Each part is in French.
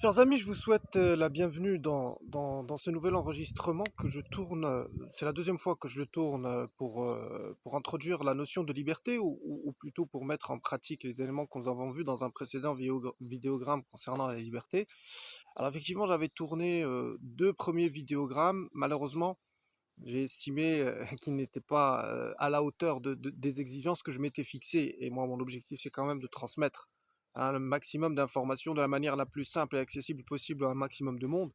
Chers amis, je vous souhaite la bienvenue dans ce nouvel enregistrement que je tourne. C'est la deuxième fois que je le tourne pour introduire la notion de liberté ou plutôt pour mettre en pratique les éléments que nous avons vus dans un précédent vidéogramme concernant la liberté. Alors effectivement, j'avais tourné deux premiers vidéogrammes. Malheureusement, j'ai estimé qu'ils n'étaient pas à la hauteur des exigences que je m'étais fixées. Et moi, mon objectif, c'est quand même de transmettre un maximum d'informations de la manière la plus simple et accessible possible à un maximum de monde.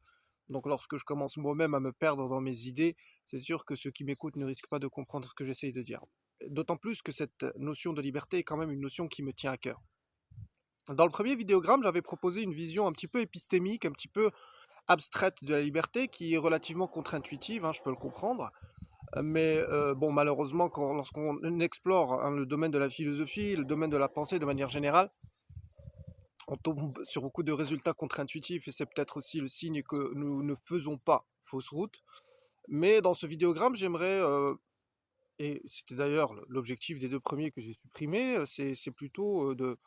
Donc lorsque je commence moi-même à me perdre dans mes idées, c'est sûr que ceux qui m'écoutent ne risquent pas de comprendre ce que j'essaye de dire. D'autant plus que cette notion de liberté est quand même une notion qui me tient à cœur. Dans le premier vidéogramme, j'avais proposé une vision un petit peu épistémique, un petit peu abstraite de la liberté, qui est relativement contre-intuitive, hein, je peux le comprendre. Mais bon, malheureusement, lorsqu'on explore le domaine de la philosophie, le domaine de la pensée de manière générale, on tombe sur beaucoup de résultats contre-intuitifs et c'est peut-être aussi le signe que nous ne faisons pas fausse route. Mais dans ce vidéogramme, j'aimerais, et c'était d'ailleurs l'objectif des deux premiers que j'ai supprimés, c'est plutôt de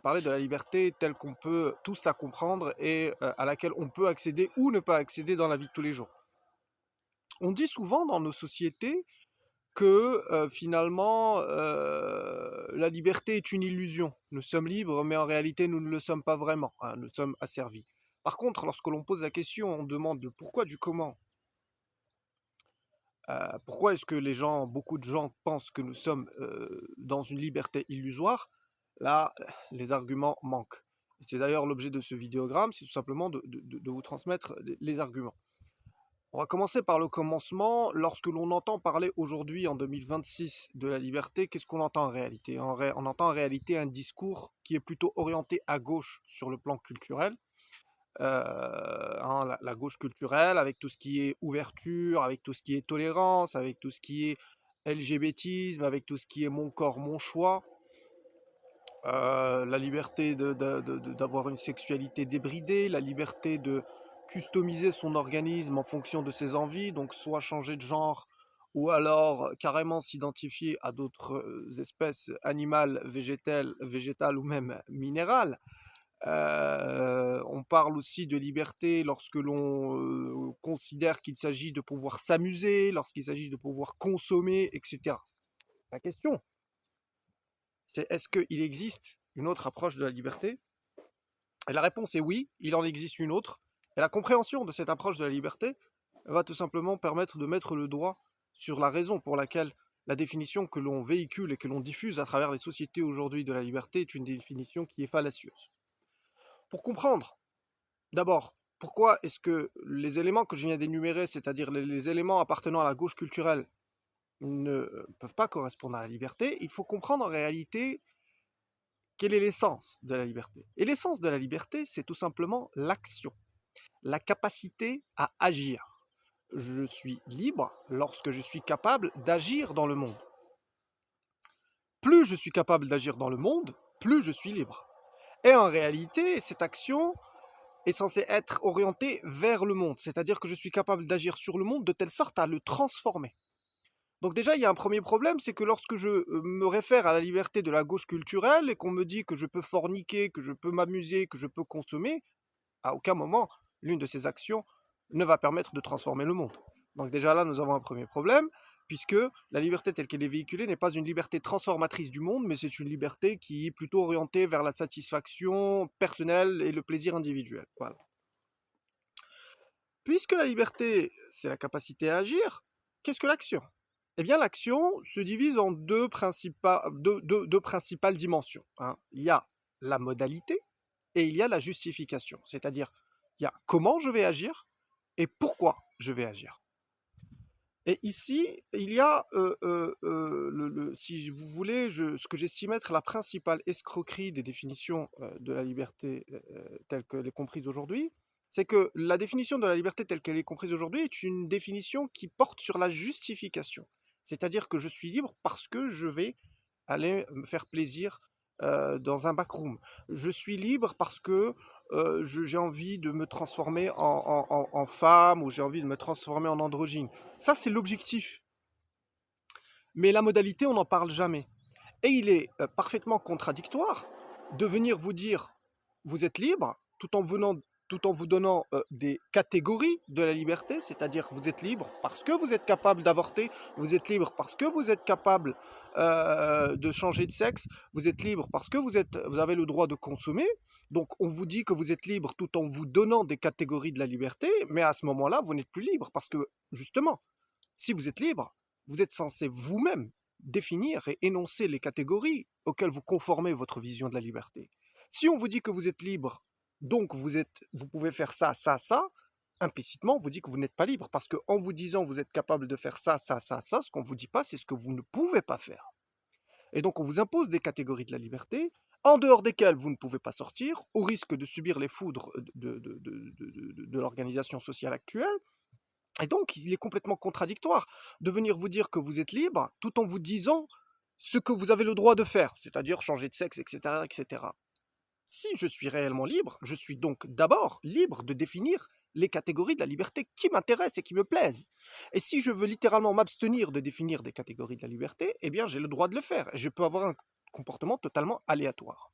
parler de la liberté telle qu'on peut tous la comprendre et à laquelle on peut accéder ou ne pas accéder dans la vie de tous les jours. On dit souvent dans nos sociétés que finalement la liberté est une illusion. Nous sommes libres, mais en réalité nous ne le sommes pas vraiment, hein, nous sommes asservis. Par contre, lorsque l'on pose la question, on demande le pourquoi du comment. Pourquoi est-ce que beaucoup de gens pensent que nous sommes dans une liberté illusoire? Là, les arguments manquent. C'est d'ailleurs l'objet de ce vidéogramme, c'est tout simplement de vous transmettre les arguments. On va commencer par le commencement. Lorsque l'on entend parler aujourd'hui, en 2026, de la liberté, qu'est-ce qu'on entend en réalité? On entend en réalité un discours qui est plutôt orienté à gauche sur le plan culturel. La gauche culturelle, avec tout ce qui est ouverture, avec tout ce qui est tolérance, avec tout ce qui est LGBTisme, avec tout ce qui est mon corps, mon choix. La liberté d'avoir une sexualité débridée, la liberté de customiser son organisme en fonction de ses envies, donc soit changer de genre ou alors carrément s'identifier à d'autres espèces animales, végétales ou même minérales. On parle aussi de liberté lorsque l'on considère qu'il s'agit de pouvoir s'amuser, lorsqu'il s'agit de pouvoir consommer, etc. La question, c'est est-ce qu'il existe une autre approche de la liberté? Et la réponse est oui, il en existe une autre. Et la compréhension de cette approche de la liberté va tout simplement permettre de mettre le doigt sur la raison pour laquelle la définition que l'on véhicule et que l'on diffuse à travers les sociétés aujourd'hui de la liberté est une définition qui est fallacieuse. Pour comprendre, d'abord, pourquoi est-ce que les éléments que je viens d'énumérer, c'est-à-dire les éléments appartenant à la gauche culturelle, ne peuvent pas correspondre à la liberté, il faut comprendre en réalité quelle est l'essence de la liberté. Et l'essence de la liberté, c'est tout simplement l'action, la capacité à agir. Je suis libre lorsque je suis capable d'agir dans le monde. Plus je suis capable d'agir dans le monde, plus je suis libre. Et en réalité, cette action est censée être orientée vers le monde, c'est-à-dire que je suis capable d'agir sur le monde de telle sorte à le transformer. Donc déjà, il y a un premier problème, c'est que lorsque je me réfère à la liberté de la gauche culturelle et qu'on me dit que je peux forniquer, que je peux m'amuser, que je peux consommer, à aucun moment, l'une de ces actions ne va permettre de transformer le monde. Donc déjà là, nous avons un premier problème, puisque la liberté telle qu'elle est véhiculée n'est pas une liberté transformatrice du monde, mais c'est une liberté qui est plutôt orientée vers la satisfaction personnelle et le plaisir individuel. Voilà. Puisque la liberté, c'est la capacité à agir, qu'est-ce que l'action? Eh bien, l'action se divise en deux principales dimensions, hein. Il y a la modalité et il y a la justification. C'est-à-dire, il y a comment je vais agir et pourquoi je vais agir. Et ici, il y a, si vous voulez, ce que j'estime être la principale escroquerie des définitions de la liberté telle qu'elle est comprise aujourd'hui, c'est que la définition de la liberté telle qu'elle est comprise aujourd'hui est une définition qui porte sur la justification. C'est-à-dire que je suis libre parce que je vais aller me faire plaisir dans un backroom. Je suis libre parce que j'ai envie de me transformer en femme ou j'ai envie de me transformer en androgyne. Ça, c'est l'objectif. Mais la modalité, on n'en parle jamais. Et il est parfaitement contradictoire de venir vous dire vous êtes libre tout en vous donnant des catégories de la liberté, c'est-à-dire vous êtes libre parce que vous êtes capable d'avorter, vous êtes libre parce que vous êtes capable de changer de sexe, vous êtes libre parce que vous avez le droit de consommer. Donc on vous dit que vous êtes libre tout en vous donnant des catégories de la liberté, mais à ce moment-là, vous n'êtes plus libre parce que justement, si vous êtes libre, vous êtes censé vous-même définir et énoncer les catégories auxquelles vous conformez votre vision de la liberté. Si on vous dit que vous êtes libre, donc vous pouvez faire ça, ça, ça, implicitement, on vous dit que vous n'êtes pas libre parce qu'en vous disant vous êtes capable de faire ça, ça, ça, ça, ce qu'on ne vous dit pas, c'est ce que vous ne pouvez pas faire. Et donc on vous impose des catégories de la liberté en dehors desquelles vous ne pouvez pas sortir, au risque de subir les foudres de l'organisation sociale actuelle. Et donc, il est complètement contradictoire de venir vous dire que vous êtes libre tout en vous disant ce que vous avez le droit de faire, c'est-à-dire changer de sexe, etc., etc. Si je suis réellement libre, je suis donc d'abord libre de définir les catégories de la liberté qui m'intéressent et qui me plaisent. Et si je veux littéralement m'abstenir de définir des catégories de la liberté, eh bien j'ai le droit de le faire. Et je peux avoir un comportement totalement aléatoire.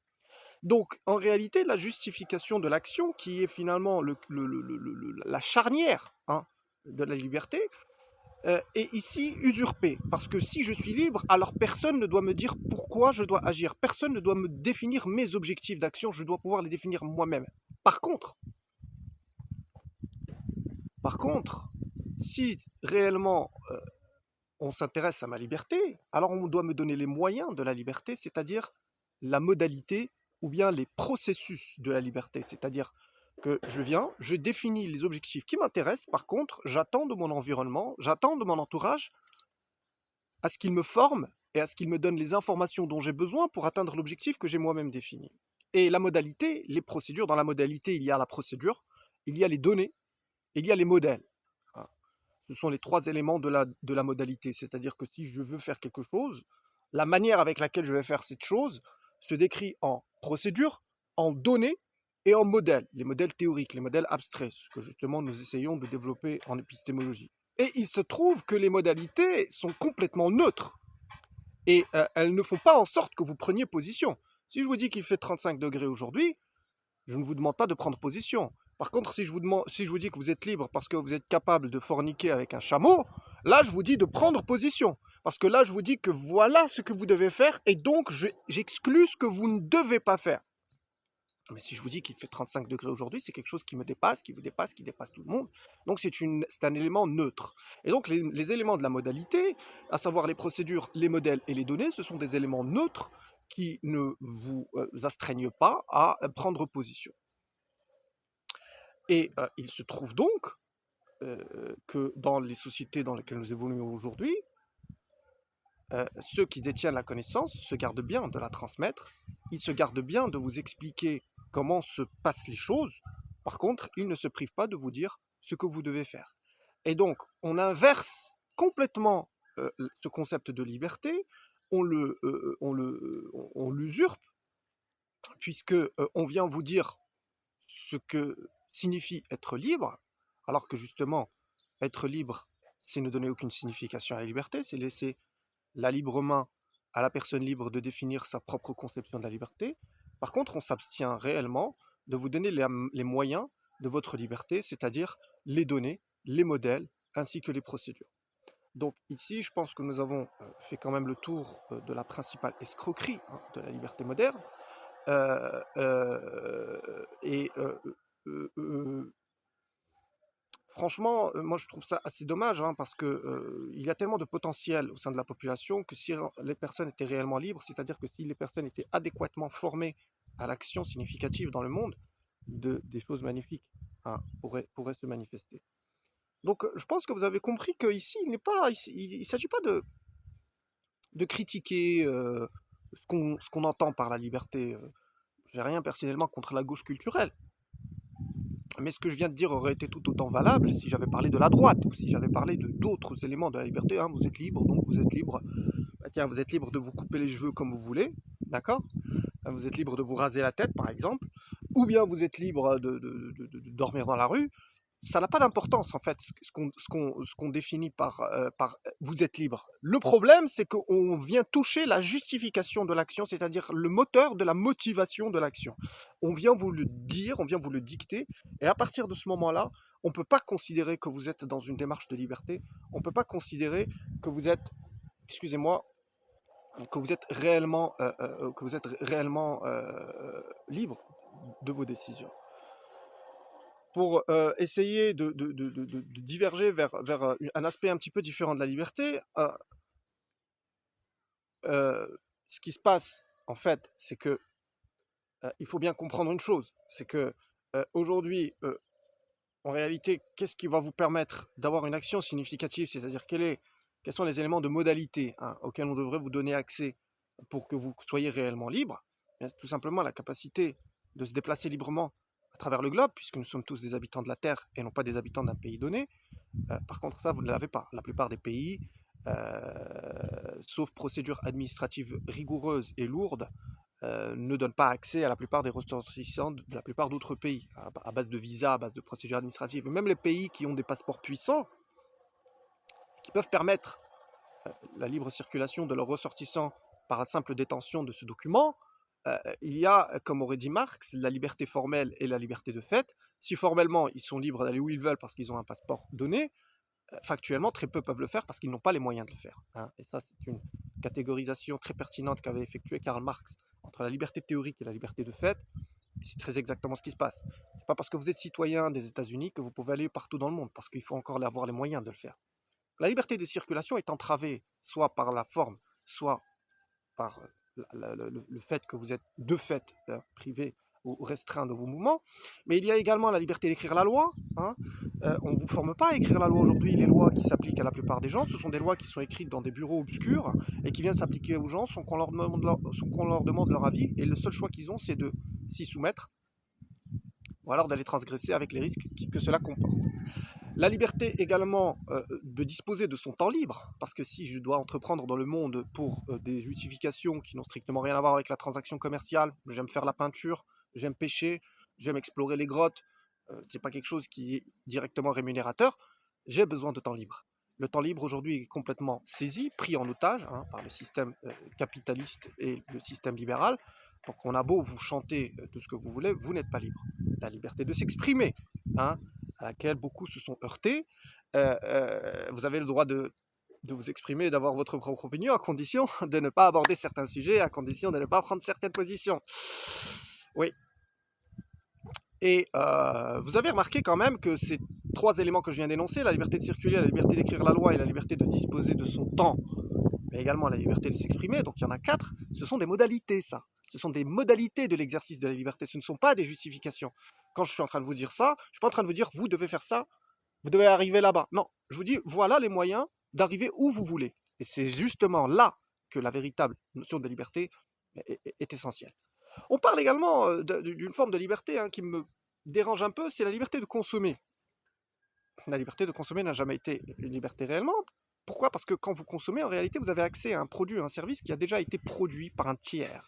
Donc, en réalité, la justification de l'action, qui est finalement la charnière de la liberté, est ici usurpée. Parce que si je suis libre, alors personne ne doit me dire pourquoi je dois agir. Personne ne doit me définir mes objectifs d'action. Je dois pouvoir les définir moi-même. Par contre, par contre, si réellement on s'intéresse à ma liberté, alors on doit me donner les moyens de la liberté, c'est-à-dire la modalité ou bien les processus de la liberté. C'est-à-dire que je définis les objectifs qui m'intéressent, par contre, j'attends de mon environnement, j'attends de mon entourage à ce qu'il me forme et à ce qu'il me donne les informations dont j'ai besoin pour atteindre l'objectif que j'ai moi-même défini. Et la modalité, les procédures, dans la modalité, il y a la procédure, il y a les données, et il y a les modèles. Ce sont les trois éléments de la modalité. C'est-à-dire que si je veux faire quelque chose, la manière avec laquelle je vais faire cette chose se décrit en procédure, en données et en modèles. Les modèles théoriques, les modèles abstraits, ce que justement nous essayons de développer en épistémologie. Et il se trouve que les modalités sont complètement neutres. Et elles ne font pas en sorte que vous preniez position. Si je vous dis qu'il fait 35 degrés aujourd'hui, je ne vous demande pas de prendre position. Par contre, si je vous dis que vous êtes libre parce que vous êtes capable de forniquer avec un chameau, là, je vous dis de prendre position. Parce que là, je vous dis que voilà ce que vous devez faire et donc j'exclus ce que vous ne devez pas faire. Mais si je vous dis qu'il fait 35 degrés aujourd'hui, c'est quelque chose qui me dépasse, qui vous dépasse, qui dépasse tout le monde. Donc c'est un élément neutre. Et donc les éléments de la modalité, à savoir les procédures, les modèles et les données, ce sont des éléments neutres qui ne vous astreignent pas à prendre position. Et il se trouve donc que dans les sociétés dans lesquelles nous évoluons aujourd'hui, ceux qui détiennent la connaissance se gardent bien de la transmettre, ils se gardent bien de vous expliquer comment se passent les choses. Par contre, ils ne se privent pas de vous dire ce que vous devez faire. Et donc, on inverse complètement ce concept de liberté, on l'usurpe, puisque on vient vous dire ce que signifie être libre, alors que justement, être libre, c'est ne donner aucune signification à la liberté, c'est laisser la libre main à la personne libre de définir sa propre conception de la liberté. Par contre, on s'abstient réellement de vous donner les moyens de votre liberté, c'est-à-dire les données, les modèles, ainsi que les procédures. Donc ici, je pense que nous avons fait quand même le tour de la principale escroquerie de la liberté moderne. Et franchement, moi je trouve ça assez dommage parce que il y a tellement de potentiel au sein de la population que si les personnes étaient réellement libres, c'est-à-dire que si les personnes étaient adéquatement formées à l'action significative dans le monde, des choses magnifiques pourraient se manifester. Donc je pense que vous avez compris qu'ici, il ne s'agit pas de critiquer ce qu'on entend par la liberté. J'ai rien personnellement contre la gauche culturelle. Mais ce que je viens de dire aurait été tout autant valable si j'avais parlé de la droite, ou si j'avais parlé d'autres éléments de la liberté. Vous êtes libre, donc vous êtes libre. Tiens, vous êtes libre de vous couper les cheveux comme vous voulez, d'accord? Vous êtes libre de vous raser la tête, par exemple, ou bien vous êtes libre de dormir dans la rue. ça n'a pas d'importance en fait ce qu'on définit par vous êtes libre. Le problème, c'est qu'on vient toucher la justification de l'action, c'est-à-dire le moteur de la motivation de l'action. On vient vous le dire, on vient vous le dicter, et à partir de ce moment-là, on ne peut pas considérer que vous êtes dans une démarche de liberté, on ne peut pas considérer que vous êtes, excusez-moi, que vous êtes réellement libre de vos décisions. Pour essayer de diverger vers un aspect un petit peu différent de la liberté, ce qui se passe, en fait, c'est que il faut bien comprendre une chose, c'est que aujourd'hui, en réalité, qu'est-ce qui va vous permettre d'avoir une action significative, c'est-à-dire quels sont les éléments de modalité auxquels on devrait vous donner accès pour que vous soyez réellement libre? Bien, tout simplement la capacité de se déplacer librement à travers le globe, puisque nous sommes tous des habitants de la Terre et non pas des habitants d'un pays donné. Par contre, ça, vous ne l'avez pas. La plupart des pays, sauf procédures administratives rigoureuses et lourdes, ne donnent pas accès à la plupart des ressortissants de la plupart d'autres pays, à base de visas, à base de procédures administratives. Et même les pays qui ont des passeports puissants, qui peuvent permettre la libre circulation de leurs ressortissants par la simple détention de ce document, il y a, comme aurait dit Marx, la liberté formelle et la liberté de fait. Si formellement ils sont libres d'aller où ils veulent parce qu'ils ont un passeport donné, factuellement très peu peuvent le faire parce qu'ils n'ont pas les moyens de le faire. Et ça, c'est une catégorisation très pertinente qu'avait effectuée Karl Marx entre la liberté théorique et la liberté de fait. Et c'est très exactement ce qui se passe. C'est pas parce que vous êtes citoyen des États-Unis que vous pouvez aller partout dans le monde, parce qu'il faut encore avoir les moyens de le faire. La liberté de circulation est entravée soit par la forme, soit par le fait que vous êtes de fait privé ou restreint de vos mouvements, mais il y a également la liberté d'écrire la loi. On ne vous forme pas à écrire la loi aujourd'hui. Les lois qui s'appliquent à la plupart des gens, ce sont des lois qui sont écrites dans des bureaux obscurs et qui viennent s'appliquer aux gens sans qu'on leur demande leur avis, et le seul choix qu'ils ont, c'est de s'y soumettre, ou alors d'aller transgresser avec les risques que cela comporte. La liberté également de disposer de son temps libre, parce que si je dois entreprendre dans le monde pour des justifications qui n'ont strictement rien à voir avec la transaction commerciale, j'aime faire la peinture, j'aime pêcher, j'aime explorer les grottes, c'est pas quelque chose qui est directement rémunérateur, j'ai besoin de temps libre. Le temps libre aujourd'hui est complètement saisi, pris en otage par le système capitaliste et le système libéral. Donc on a beau vous chanter tout ce que vous voulez, vous n'êtes pas libre. La liberté de s'exprimer, à laquelle beaucoup se sont heurtés. Vous avez le droit de vous exprimer et d'avoir votre propre opinion, à condition de ne pas aborder certains sujets, à condition de ne pas prendre certaines positions. Oui. Et vous avez remarqué quand même que ces trois éléments que je viens d'énoncer, la liberté de circuler, la liberté d'écrire la loi et la liberté de disposer de son temps, mais également la liberté de s'exprimer, donc il y en a 4, ce sont des modalités, ça. Ce sont des modalités de l'exercice de la liberté, ce ne sont pas des justifications. Quand je suis en train de vous dire ça, je ne suis pas en train de vous dire vous devez faire ça, vous devez arriver là-bas. Non, je vous dis voilà les moyens d'arriver où vous voulez. Et c'est justement là que la véritable notion de liberté est essentielle. On parle également d'une forme de liberté qui me dérange un peu, c'est la liberté de consommer. La liberté de consommer n'a jamais été une liberté réellement. Pourquoi? Parce que quand vous consommez, en réalité, vous avez accès à un produit, un service qui a déjà été produit par un tiers.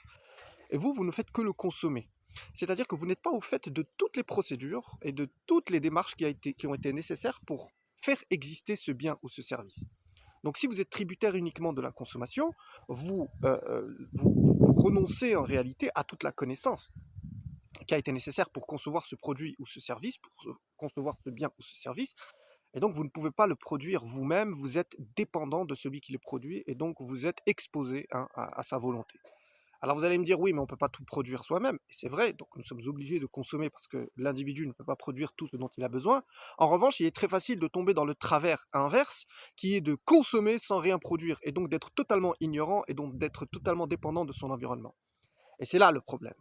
Et vous ne faites que le consommer. C'est-à-dire que vous n'êtes pas au fait de toutes les procédures et de toutes les démarches qui ont été nécessaires pour faire exister ce bien ou ce service. Donc si vous êtes tributaire uniquement de la consommation, vous renoncez en réalité à toute la connaissance qui a été nécessaire pour concevoir ce produit ou ce service, pour concevoir ce bien ou ce service. Et donc vous ne pouvez pas le produire vous-même, vous êtes dépendant de celui qui le produit, et donc vous êtes exposé à sa volonté. Alors vous allez me dire, oui, mais on ne peut pas tout produire soi-même, et c'est vrai, donc nous sommes obligés de consommer parce que l'individu ne peut pas produire tout ce dont il a besoin. En revanche, il est très facile de tomber dans le travers inverse, qui est de consommer sans rien produire, et donc d'être totalement ignorant, et donc d'être totalement dépendant de son environnement. Et c'est là le problème.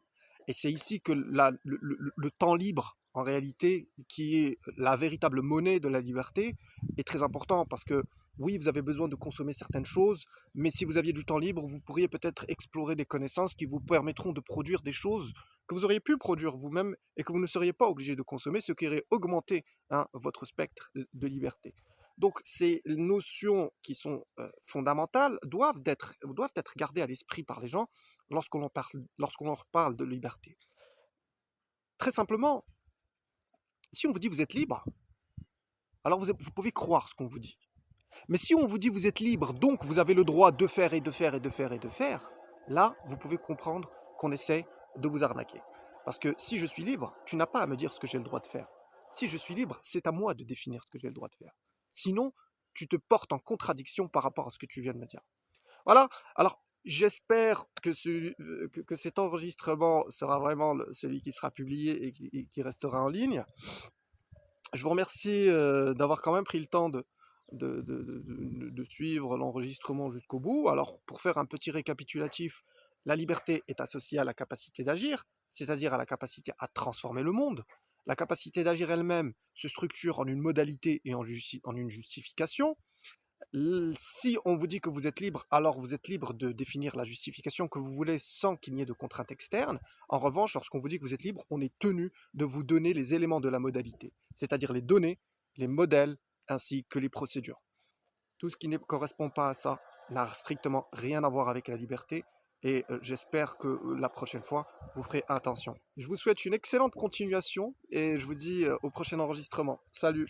Et c'est ici que le temps libre, en réalité, qui est la véritable monnaie de la liberté, est très important parce que, oui, vous avez besoin de consommer certaines choses, mais si vous aviez du temps libre, vous pourriez peut-être explorer des connaissances qui vous permettront de produire des choses que vous auriez pu produire vous-même et que vous ne seriez pas obligé de consommer, ce qui aurait augmenté votre spectre de liberté. Donc ces notions qui sont fondamentales doivent être gardées à l'esprit par les gens lorsqu'on leur parle de liberté. Très simplement, si on vous dit vous êtes libre, alors vous pouvez croire ce qu'on vous dit. Mais si on vous dit vous êtes libre, donc vous avez le droit de faire et de faire et de faire et de faire, là, vous pouvez comprendre qu'on essaie de vous arnaquer. Parce que si je suis libre, tu n'as pas à me dire ce que j'ai le droit de faire. Si je suis libre, c'est à moi de définir ce que j'ai le droit de faire. Sinon, tu te portes en contradiction par rapport à ce que tu viens de me dire. Voilà, alors j'espère que cet enregistrement sera vraiment celui qui sera publié et qui restera en ligne. Je vous remercie d'avoir quand même pris le temps de suivre l'enregistrement jusqu'au bout. Alors, pour faire un petit récapitulatif, la liberté est associée à la capacité d'agir, c'est-à-dire à la capacité à transformer le monde. La capacité d'agir elle-même se structure en une modalité et en une justification. Si on vous dit que vous êtes libre, alors vous êtes libre de définir la justification que vous voulez sans qu'il n'y ait de contraintes externes. En revanche, lorsqu'on vous dit que vous êtes libre, on est tenu de vous donner les éléments de la modalité, c'est-à-dire les données, les modèles, ainsi que les procédures. Tout ce qui ne correspond pas à ça n'a strictement rien à voir avec la liberté, et j'espère que la prochaine fois, vous ferez attention. Je vous souhaite une excellente continuation, et je vous dis au prochain enregistrement. Salut!